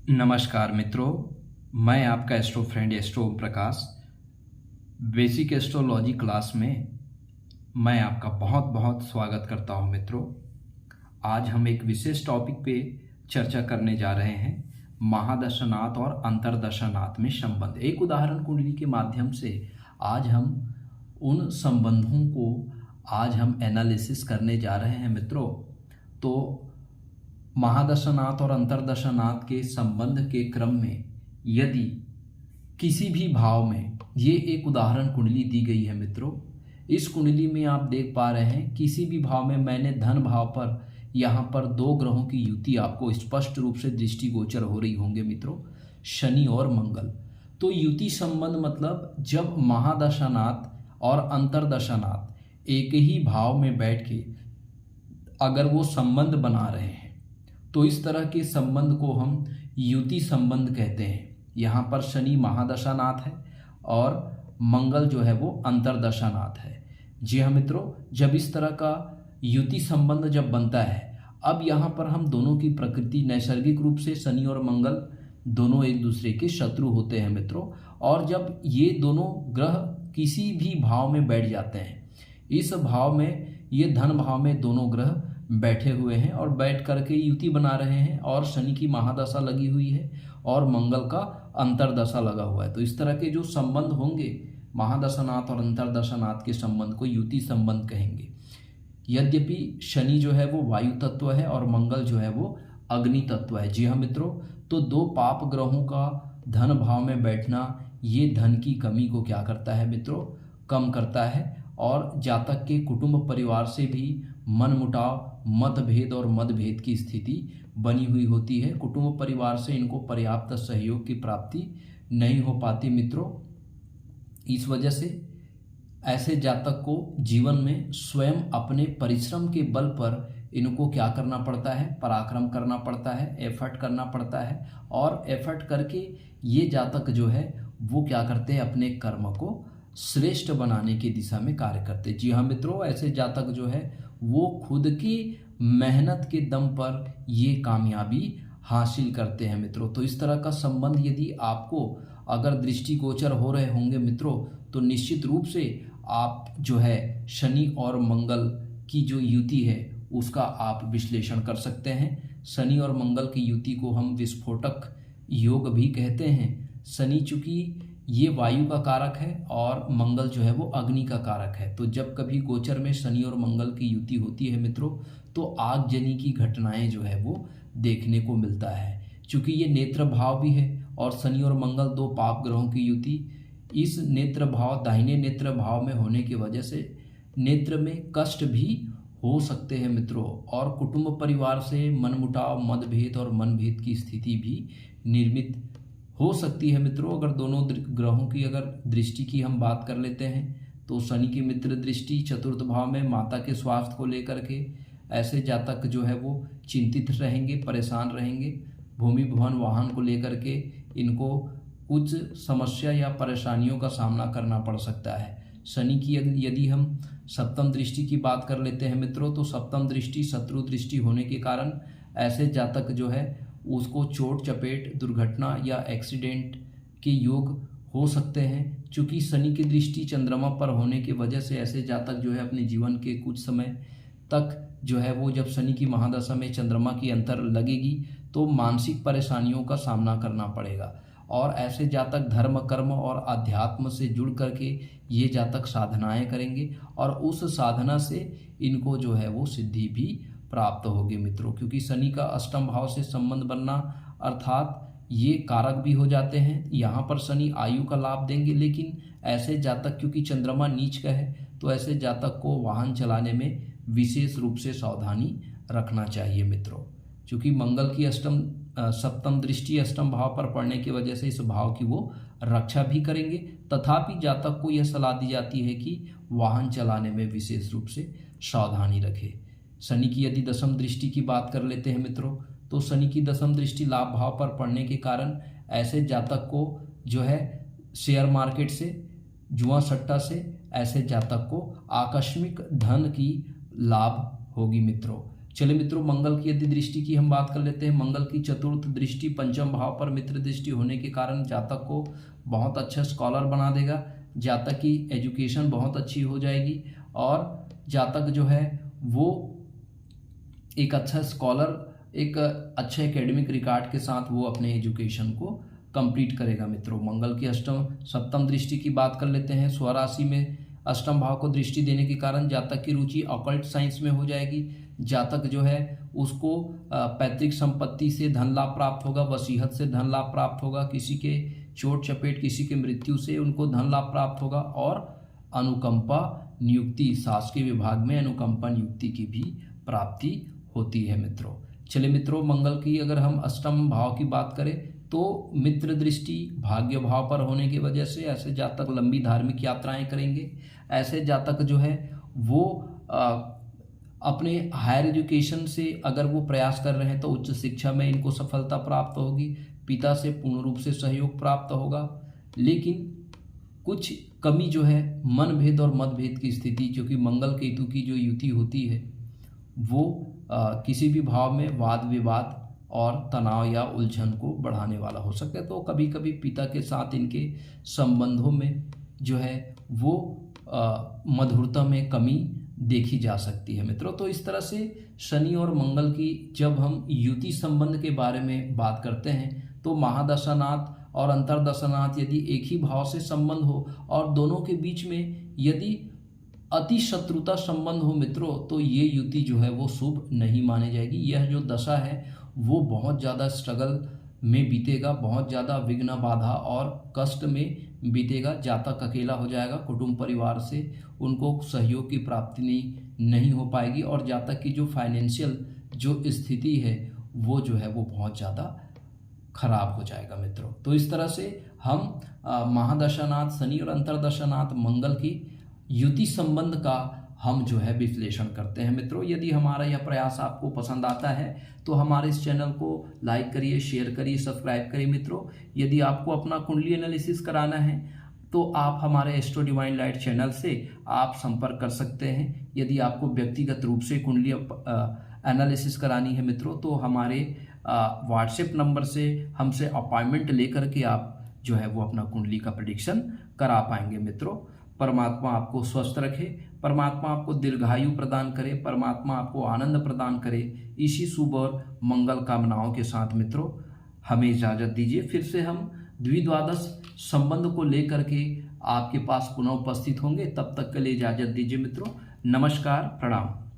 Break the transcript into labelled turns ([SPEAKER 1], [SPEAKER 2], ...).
[SPEAKER 1] नमस्कार मित्रों, मैं आपका astro friend astro Om Prakash. Basic astrology class में मैं आपका बहुत बहुत स्वागत करता हूं मित्रों। आज हम एक विशेष टॉपिक पे चर्चा करने जा रहे हैं, महादशानाथ और अंतर्दशानाथ में संबंध। एक उदाहरण कुंडली के माध्यम से आज हम उन संबंधों को आज हम एनालिसिस करने जा रहे हैं मित्रों। तो महादशानाथ और अंतर्दशानाथ के संबंध के क्रम में यदि किसी भी भाव में, ये एक उदाहरण कुंडली दी गई है मित्रों। इस कुंडली में आप देख पा रहे हैं किसी भी भाव में मैंने धन भाव पर यहाँ पर दो ग्रहों की युति आपको स्पष्ट रूप से दृष्टिगोचर हो रही होंगे मित्रों, शनि और मंगल। तो युति संबंध मतलब जब महादशानाथ और अंतर्दशानाथ एक ही भाव में बैठ के अगर वो संबंध बना रहे हैं तो इस तरह के संबंध को हम युति संबंध कहते हैं। यहाँ पर शनि महादशानाथ है और मंगल जो है वो अंतर्दशानाथ है। जी हाँ मित्रों, जब इस तरह का युति संबंध जब बनता है, अब यहाँ पर हम दोनों की प्रकृति नैसर्गिक रूप से शनि और मंगल दोनों एक दूसरे के शत्रु होते हैं मित्रों। और जब ये दोनों ग्रह किसी भी भाव में बैठ जाते हैं, इस भाव में ये धन भाव में दोनों ग्रह बैठे हुए हैं और बैठ करके युति बना रहे हैं, और शनि की महादशा लगी हुई है और मंगल का अंतर्दशा लगा हुआ है। तो इस तरह के जो संबंध होंगे महादशानाथ और अंतर्दशानाथ के संबंध को युति संबंध कहेंगे। यद्यपि शनि जो है वो वायु तत्व है और मंगल जो है वो अग्नि तत्व है। जी हाँ मित्रों, तो दो पाप ग्रहों का धन भाव में बैठना ये धन की कमी को क्या करता है मित्रों, कम करता है। और जातक के कुटुंब परिवार से भी मनमुटाव, मतभेद और मतभेद की स्थिति बनी हुई होती है। कुटुंब परिवार से इनको पर्याप्त सहयोग की प्राप्ति नहीं हो पाती मित्रों। इस वजह से ऐसे जातक को जीवन में स्वयं अपने परिश्रम के बल पर इनको क्या करना पड़ता है, पराक्रम करना पड़ता है, एफर्ट करना पड़ता है। और एफर्ट करके ये जातक जो है वो क्या करते हैं, अपने कर्म को श्रेष्ठ बनाने की दिशा में कार्य करते। जी हाँ मित्रों, ऐसे जातक जो है वो खुद की मेहनत के दम पर ये कामयाबी हासिल करते हैं मित्रों। तो इस तरह का संबंध यदि आपको अगर दृष्टिगोचर हो रहे होंगे मित्रों, तो निश्चित रूप से आप जो है शनि और मंगल की जो युति है उसका आप विश्लेषण कर सकते हैं। शनि और मंगल की युति को हम विस्फोटक योग भी कहते हैं। शनि चूंकि ये वायु का कारक है और मंगल जो है वो अग्नि का कारक है। तो जब कभी गोचर में शनि और मंगल की युति होती है मित्रों, तो आगजनी की घटनाएं जो है वो देखने को मिलता है। चूंकि ये नेत्र भाव भी है और शनि और मंगल दो पाप ग्रहों की युति, इस नेत्र भाव दाहिने नेत्र भाव में होने की वजह से नेत्र में कष्ट भी हो सकते हैं मित्रों। और कुटुंब परिवार से मनमुटाव, मतभेद और मनभेद की स्थिति भी निर्मित हो सकती है मित्रों। अगर दोनों ग्रहों की अगर दृष्टि की हम बात कर लेते हैं, तो शनि की मित्र दृष्टि चतुर्थ भाव में माता के स्वास्थ्य को लेकर के ऐसे जातक जो है वो चिंतित रहेंगे, परेशान रहेंगे। भूमि भवन वाहन को लेकर के इनको कुछ समस्या या परेशानियों का सामना करना पड़ सकता है। शनि की यदि हम सप्तम दृष्टि की बात कर लेते हैं मित्रों, तो सप्तम दृष्टि शत्रु दृष्टि होने के कारण ऐसे जातक जो है उसको चोट चपेट, दुर्घटना या एक्सीडेंट के योग हो सकते हैं। चूँकि शनि की दृष्टि चंद्रमा पर होने की वजह से ऐसे जातक जो है अपने जीवन के कुछ समय तक जो है वो, जब शनि की महादशा में चंद्रमा की अंतर लगेगी तो मानसिक परेशानियों का सामना करना पड़ेगा। और ऐसे जातक धर्म, कर्म और अध्यात्म से जुड़ करके ये जातक साधनाएं करेंगे और उस साधना से इनको जो है वो सिद्धि भी प्राप्त होगी मित्रों। क्योंकि शनि का अष्टम भाव से संबंध बनना अर्थात ये कारक भी हो जाते हैं। यहाँ पर शनि आयु का लाभ देंगे, लेकिन ऐसे जातक क्योंकि चंद्रमा नीच का है, तो ऐसे जातक को वाहन चलाने में विशेष रूप से सावधानी रखना चाहिए मित्रों। क्योंकि मंगल की सप्तम दृष्टि अष्टम भाव पर पड़ने की वजह से इस भाव की वो रक्षा भी करेंगे। तथापि जातक को यह सलाह दी जाती है कि वाहन चलाने में विशेष रूप से सावधानी रखे। शनि की यदि दशम दृष्टि की बात कर लेते हैं मित्रों, तो शनि की दशम दृष्टि लाभ भाव पर पड़ने के कारण ऐसे जातक को जो है शेयर मार्केट से, जुआ सट्टा से ऐसे जातक को आकस्मिक धन की लाभ होगी मित्रों। चलिए मित्रों, मंगल की यदि दृष्टि की हम बात कर लेते हैं। मंगल की चतुर्थ दृष्टि पंचम भाव पर मित्र दृष्टि होने के कारण जातक को बहुत अच्छा स्कॉलर बना देगा। जातक की एजुकेशन बहुत अच्छी हो जाएगी और जातक जो है वो एक अच्छा स्कॉलर, एक अच्छे एकेडमिक रिकॉर्ड के साथ वो अपने एजुकेशन को कंप्लीट करेगा। मित्रों, मंगल की अष्टम सप्तम दृष्टि की बात कर लेते हैं। स्वराशि में अष्टम भाव को दृष्टि देने के कारण जातक की रुचि ऑकल्ट साइंस में हो जाएगी। जातक जो है उसको पैतृक संपत्ति से धन लाभ प्राप्त होगा, वसीयत से धन लाभ प्राप्त होगा, किसी के चोट चपेट, किसी के मृत्यु से उनको धन लाभ प्राप्त होगा और अनुकंपा नियुक्ति, शासकीय विभाग में अनुकंपा नियुक्ति की भी प्राप्ति होती है। मित्रों, चलिए मित्रों, मंगल की अगर हम अष्टम भाव की बात करें तो मित्र दृष्टि भाग्य भाव पर होने की वजह से ऐसे जातक लंबी धार्मिक यात्राएं करेंगे। ऐसे जातक जो है वो अपने हायर एजुकेशन से अगर वो प्रयास कर रहे हैं तो उच्च शिक्षा में इनको सफलता प्राप्त होगी। पिता से पूर्ण रूप से सहयोग प्राप्त होगा, लेकिन कुछ कमी जो है मनभेद और मतभेद की स्थिति, क्योंकि मंगल केतु की जो युति होती है वो किसी भी भाव में वाद विवाद और तनाव या उलझन को बढ़ाने वाला हो सकता है। तो कभी कभी पिता के साथ इनके संबंधों में जो है वो मधुरता में कमी देखी जा सकती है। मित्रों, तो इस तरह से शनि और मंगल की जब हम युति संबंध के बारे में बात करते हैं तो महादशानाथ और अंतरदशानाथ यदि एक ही भाव से संबंध हो और दोनों के बीच में यदि अति शत्रुता संबंध हो मित्रों, तो ये युति जो है वो शुभ नहीं मानी जाएगी। यह जो दशा है वो बहुत ज़्यादा स्ट्रगल में बीतेगा, बहुत ज़्यादा विघ्न बाधा और कष्ट में बीतेगा। जातक अकेला हो जाएगा, कुटुंब परिवार से उनको सहयोग की प्राप्ति नहीं हो पाएगी और जातक की जो फाइनेंशियल जो स्थिति है वो जो है वो बहुत ज़्यादा खराब हो जाएगा। मित्रों, तो इस तरह से हम महादशानाथ शनि और अंतरदशानाथ मंगल की युति संबंध का हम जो है विश्लेषण करते हैं। मित्रों, यदि हमारा यह प्रयास आपको पसंद आता है तो हमारे इस चैनल को लाइक करिए, शेयर करिए, सब्सक्राइब करिए। मित्रों, यदि आपको अपना कुंडली एनालिसिस कराना है तो आप हमारे एस्ट्रो डिवाइन लाइट चैनल से आप संपर्क कर सकते हैं। यदि आपको व्यक्तिगत रूप से कुंडली एनालिसिस करानी है मित्रों, तो हमारे व्हाट्सएप नंबर से हमसे अपॉइंटमेंट लेकर के आप जो है वो अपना कुंडली का प्रेडिक्शन करा पाएंगे। मित्रों, परमात्मा आपको स्वस्थ रखे, परमात्मा आपको दीर्घायु प्रदान करे, परमात्मा आपको आनंद प्रदान करे। इसी शुभ और मंगल कामनाओं के साथ मित्रों हमें इजाज़त दीजिए। फिर से हम द्विद्वादश संबंध को लेकर के आपके पास पुनः उपस्थित होंगे। तब तक के लिए इजाज़त दीजिए मित्रों। नमस्कार, प्रणाम।